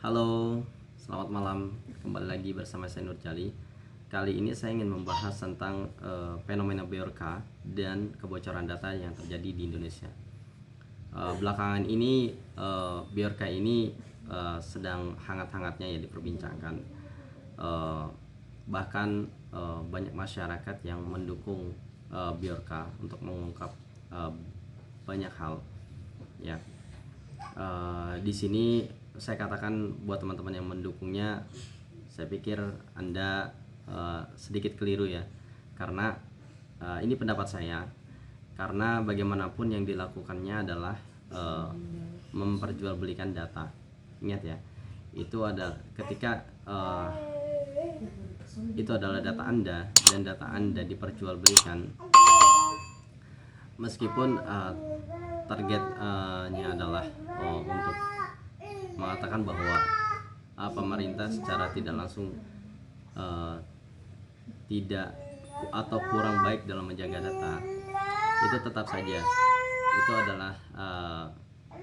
Halo, selamat malam. Kembali lagi bersama saya Nur Jali. Kali ini saya ingin membahas tentang fenomena BRK dan kebocoran data yang terjadi di Indonesia. Belakangan ini BRK ini sedang hangat-hangatnya ya diperbincangkan. Bahkan banyak masyarakat yang mendukung BRK untuk mengungkap banyak hal. Ya, di sini saya katakan buat teman-teman yang mendukungnya, saya pikir Anda sedikit keliru ya, karena ini pendapat saya. Karena bagaimanapun yang dilakukannya adalah memperjualbelikan data. Ingat ya, itu ada ketika itu adalah data Anda dan data Anda diperjualbelikan, meskipun targetnya adalah untuk mengatakan bahwa pemerintah secara tidak langsung tidak atau kurang baik dalam menjaga data, itu tetap saja itu adalah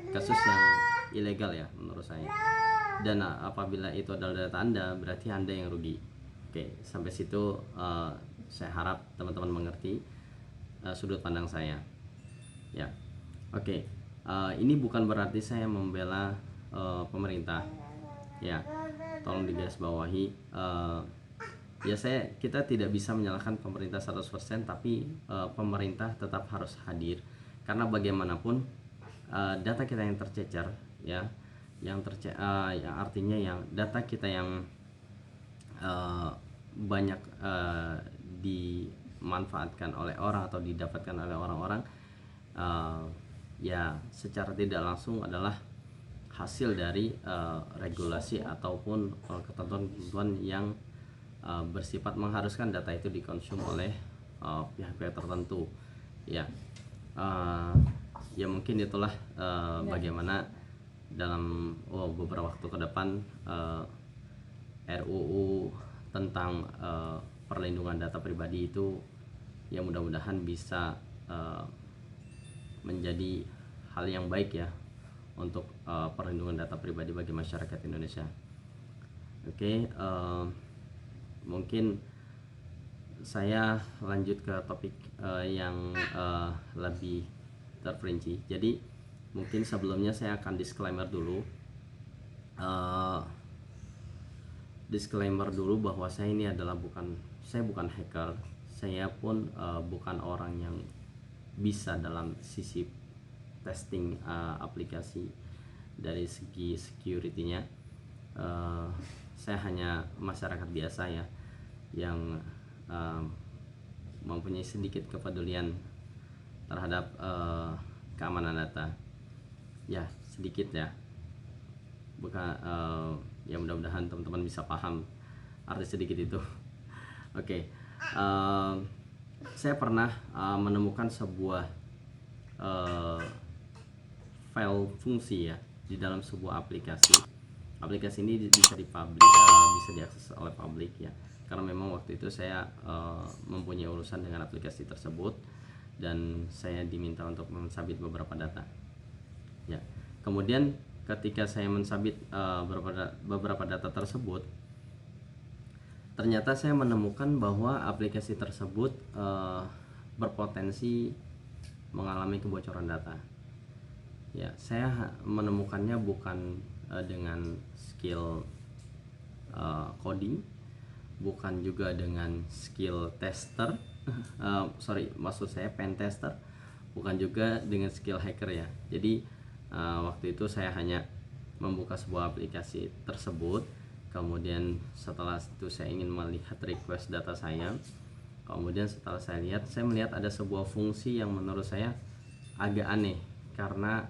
kasus yang ilegal ya menurut saya. Dan apabila itu adalah data Anda, berarti Anda yang rugi. Oke, sampai situ saya harap teman-teman mengerti sudut pandang saya. Ya, oke. Ini bukan berarti saya membela pemerintah. Ya, tolong digarisbawahi. Ya, kita tidak bisa menyalahkan pemerintah 100%, tapi pemerintah tetap harus hadir karena bagaimanapun data kita yang tercecer ya, yang artinya yang data kita yang banyak dimanfaatkan oleh orang atau didapatkan oleh orang-orang, ya secara tidak langsung adalah hasil dari regulasi ataupun ketentuan-ketentuan yang bersifat mengharuskan data itu dikonsum oleh pihak-pihak tertentu ya. Ya mungkin itulah bagaimana dalam beberapa waktu ke depan RUU tentang perlindungan data pribadi itu ya mudah-mudahan bisa menjadi hal yang baik ya untuk perlindungan data pribadi bagi masyarakat Indonesia. Oke, mungkin saya lanjut ke topik yang lebih terperinci. Jadi mungkin sebelumnya saya akan disclaimer dulu bahwa saya ini adalah saya bukan hacker, saya pun bukan orang yang bisa dalam sisi testing aplikasi dari segi security-nya. Saya hanya masyarakat biasa ya yang mempunyai sedikit kepedulian terhadap keamanan data ya, sedikit ya, bukan ya mudah-mudahan teman-teman bisa paham arti sedikit itu. Oke, saya pernah menemukan sebuah file fungsi ya di dalam sebuah aplikasi ini bisa bisa diakses oleh publik ya, karena memang waktu itu saya mempunyai urusan dengan aplikasi tersebut dan saya diminta untuk mensabit beberapa data ya. Kemudian ketika saya mensabit beberapa data tersebut, ternyata saya menemukan bahwa aplikasi tersebut berpotensi mengalami kebocoran data ya. Saya menemukannya bukan dengan skill coding, bukan juga dengan skill tester maksud saya pen tester, bukan juga dengan skill hacker ya. Jadi waktu itu saya hanya membuka sebuah aplikasi tersebut, kemudian setelah itu saya ingin melihat request data saya. Kemudian setelah saya melihat ada sebuah fungsi yang menurut saya agak aneh, karena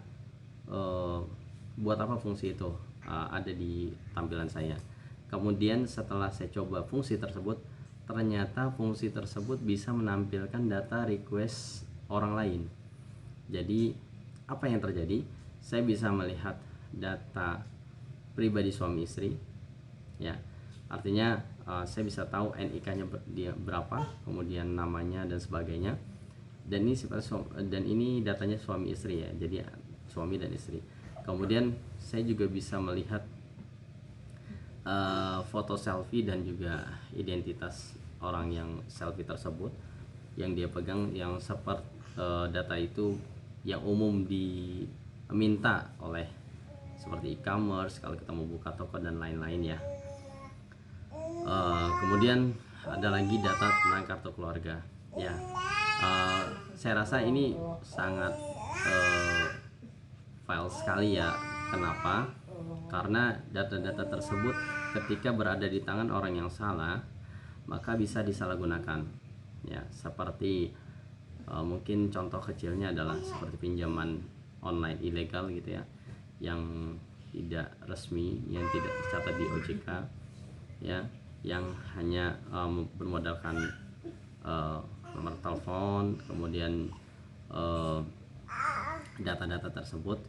buat apa fungsi itu ada di tampilan saya. Kemudian setelah saya coba fungsi tersebut, ternyata fungsi tersebut bisa menampilkan data request orang lain. Jadi apa yang terjadi? Saya bisa melihat data pribadi suami istri ya, artinya saya bisa tahu NIK-nya berapa, kemudian namanya dan sebagainya. Dan ini datanya suami istri ya, jadi suami dan istri. Kemudian saya juga bisa melihat foto selfie dan juga identitas orang yang selfie tersebut yang dia pegang, yang seperti data itu yang umum diminta oleh seperti e-commerce kalau kita mau buka toko dan lain-lain ya. Kemudian ada lagi data tentang kartu keluarga ya. Saya rasa ini sangat file sekali ya. Kenapa? Karena data-data tersebut ketika berada di tangan orang yang salah maka bisa disalahgunakan ya. Seperti mungkin contoh kecilnya adalah seperti pinjaman online ilegal gitu ya, yang tidak resmi, yang tidak tercatat di OJK ya, yang hanya bermodalkan nomor telepon, kemudian data-data tersebut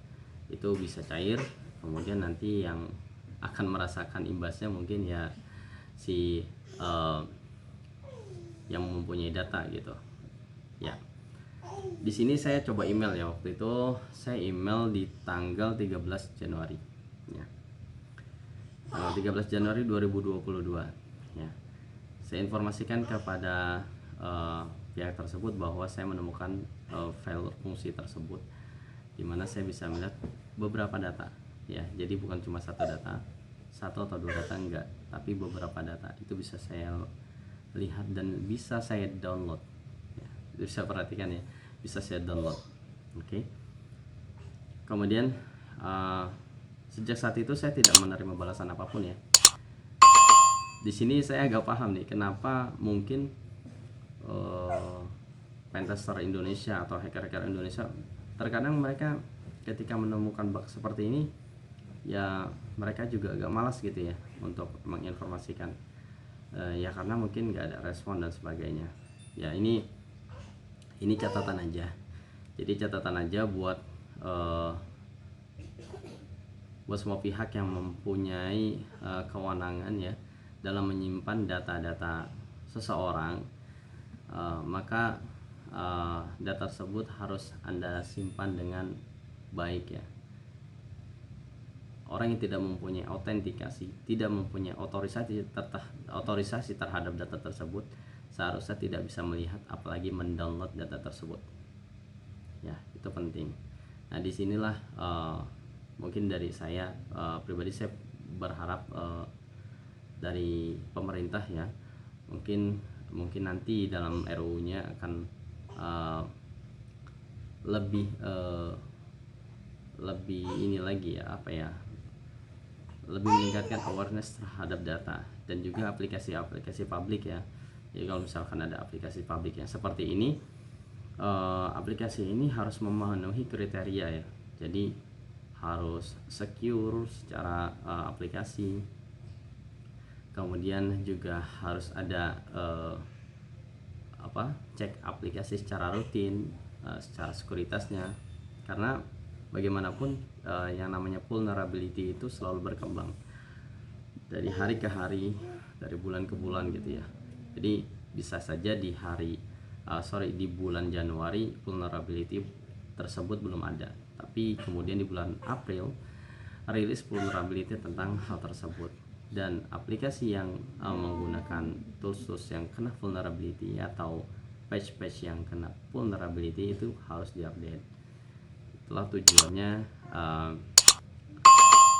itu bisa cair, kemudian nanti yang akan merasakan imbasnya mungkin ya si yang mempunyai data gitu ya. Di sini saya coba email ya, waktu itu saya email di tanggal 13 Januari ya. Tanggal 13 Januari 2022 ya. Saya informasikan kepada pihak tersebut bahwa saya menemukan file fungsi tersebut di mana saya bisa melihat beberapa data ya. Jadi bukan cuma satu data, satu atau dua data enggak, tapi beberapa data itu bisa saya lihat dan bisa saya download ya. Bisa perhatikan ya, bisa saya download. Oke. Kemudian sejak saat itu saya tidak menerima balasan apapun ya. Di sini saya agak paham nih kenapa mungkin pentester Indonesia atau hacker-hacker Indonesia terkadang mereka ketika menemukan bug seperti ini ya mereka juga agak malas gitu ya untuk menginformasikan ya, karena mungkin nggak ada respon dan sebagainya ya. Ini catatan aja, jadi catatan aja buat semua pihak yang mempunyai kewenangan ya dalam menyimpan data-data seseorang, maka data tersebut harus Anda simpan dengan baik ya. Orang yang tidak mempunyai autentikasi, tidak mempunyai otorisasi terhadap data tersebut seharusnya tidak bisa melihat apalagi mendownload data tersebut ya. Itu penting. Nah disinilah mungkin dari saya pribadi saya berharap dari pemerintah ya, mungkin nanti dalam RUU-nya akan lebih ini lagi ya, apa ya, lebih meningkatkan awareness terhadap data dan juga aplikasi publik ya. Jadi kalau misalkan ada aplikasi publik yang seperti ini, aplikasi ini harus memenuhi kriteria ya. Jadi harus secure secara aplikasi, kemudian juga harus ada cek aplikasi secara rutin, secara sekuritasnya, karena bagaimanapun yang namanya vulnerability itu selalu berkembang dari hari ke hari, dari bulan ke bulan gitu ya. Jadi bisa saja di bulan Januari vulnerability tersebut belum ada, tapi kemudian di bulan April rilis vulnerability tentang hal tersebut, dan aplikasi yang menggunakan tools yang kena vulnerability atau patch yang kena vulnerability itu harus diupdate. Itulah tujuannya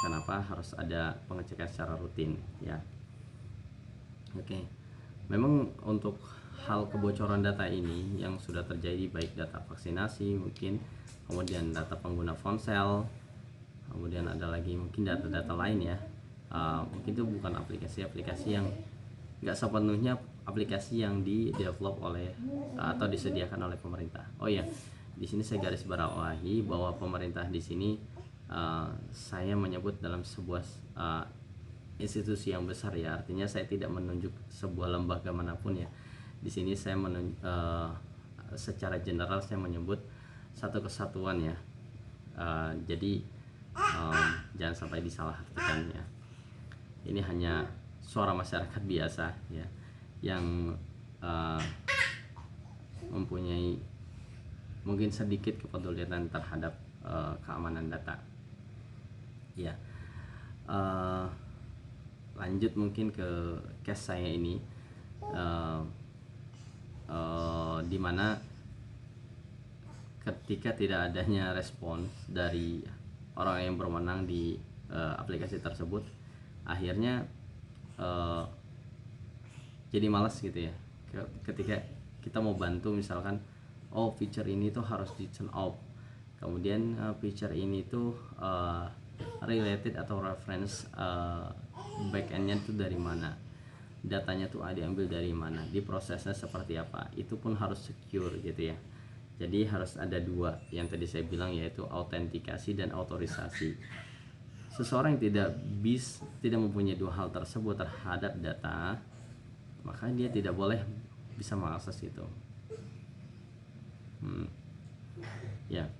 kenapa harus ada pengecekan secara rutin ya. Oke. Memang untuk hal kebocoran data ini yang sudah terjadi, baik data vaksinasi mungkin, kemudian data pengguna ponsel, kemudian ada lagi mungkin data-data lain ya, mungkin itu bukan aplikasi-aplikasi yang nggak sepenuhnya aplikasi yang di-develop oleh atau disediakan oleh pemerintah. Oh ya, di sini saya garis bawahi bahwa pemerintah di sini saya menyebut dalam sebuah institusi yang besar ya, artinya saya tidak menunjuk sebuah lembaga manapun ya. Di sini saya secara general saya menyebut satu kesatuan ya. Jadi jangan sampai disalahartikan ya. Ini hanya suara masyarakat biasa ya yang mempunyai mungkin sedikit kepedulian terhadap keamanan data ya. lanjut mungkin ke case saya ini, dimana ketika tidak adanya respons dari orang yang berwenang di aplikasi tersebut, akhirnya jadi malas gitu ya. Ketika kita mau bantu, misalkan feature ini tuh harus di turn off, kemudian feature ini tuh related atau reference backendnya tuh dari mana, datanya tuh diambil dari mana, diprosesnya seperti apa, itu pun harus secure gitu ya. Jadi harus ada dua yang tadi saya bilang, yaitu autentikasi dan otorisasi. Seseorang yang tidak mempunyai dua hal tersebut terhadap data, maka dia tidak boleh bisa mengakses itu. Ya,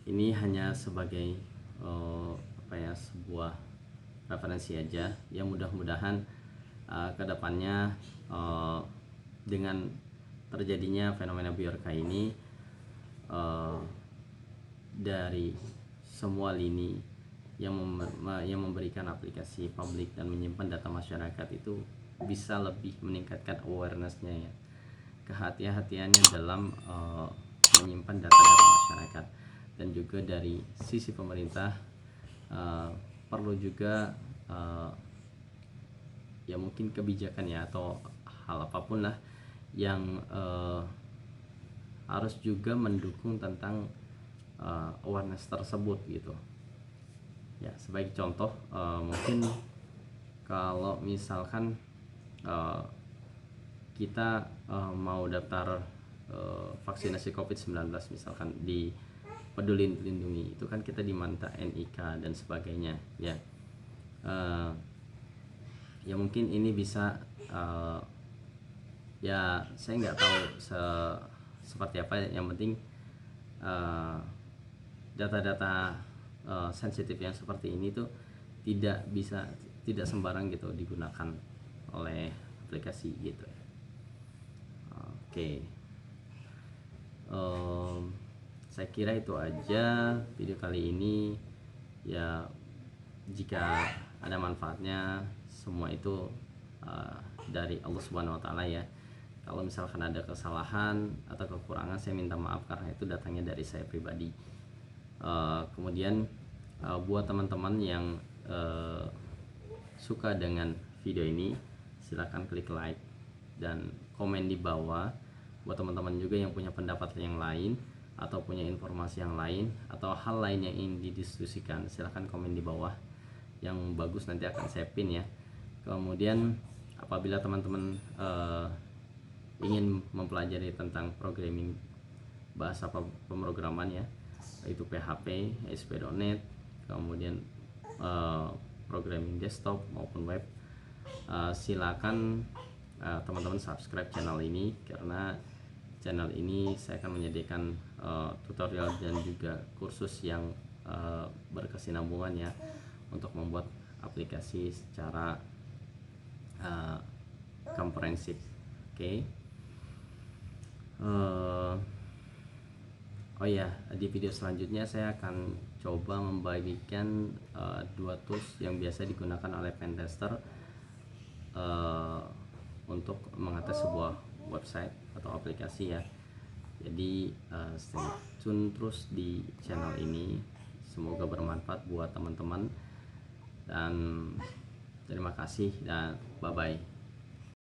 ini hanya sebagai sebuah referensi aja. Ya, mudah-mudahan kedepannya dengan terjadinya fenomena Bjorka ini, dari semua lini yang memberikan aplikasi publik dan menyimpan data masyarakat itu bisa lebih meningkatkan awareness-nya ya, kehati-hatiannya dalam menyimpan data-data masyarakat. Dan juga dari sisi pemerintah perlu juga ya mungkin kebijakan ya, atau hal apapun lah yang harus juga mendukung tentang awareness tersebut gitu ya. Sebagai contoh, mungkin kalau misalkan kita mau daftar vaksinasi COVID-19 misalkan di Peduli Lindungi, itu kan kita diminta NIK dan sebagainya ya. Ya mungkin ini bisa ya saya nggak tahu seperti apa, yang penting data-data sensitif yang seperti ini tuh tidak sembarang gitu digunakan oleh aplikasi gitu. Oke. Saya kira itu aja video kali ini ya. Jika ada manfaatnya, semua itu dari Allah Subhanahu wa taala ya. Kalau misalkan ada kesalahan atau kekurangan, saya minta maaf karena itu datangnya dari saya pribadi. Kemudian buat teman-teman yang suka dengan video ini, silahkan klik like dan komen di bawah. Buat teman-teman juga yang punya pendapat yang lain atau punya informasi yang lain atau hal lain yang ingin didiskusikan, silahkan komen di bawah. Yang bagus nanti akan saya pin ya. Kemudian apabila teman-teman ingin mempelajari tentang programming, bahasa pemrograman ya, yaitu PHP, ASP.NET, kemudian programming desktop maupun web, silakan teman-teman subscribe channel ini, karena channel ini saya akan menyediakan tutorial dan juga kursus yang berkesinambungan ya, untuk membuat aplikasi secara komprehensif. Oke. Oh ya, di video selanjutnya saya akan coba membagikan dua tools yang biasa digunakan oleh pentester untuk mengatas sebuah website atau aplikasi ya. Jadi stay tune terus di channel ini. Semoga bermanfaat buat teman-teman, dan terima kasih dan bye bye.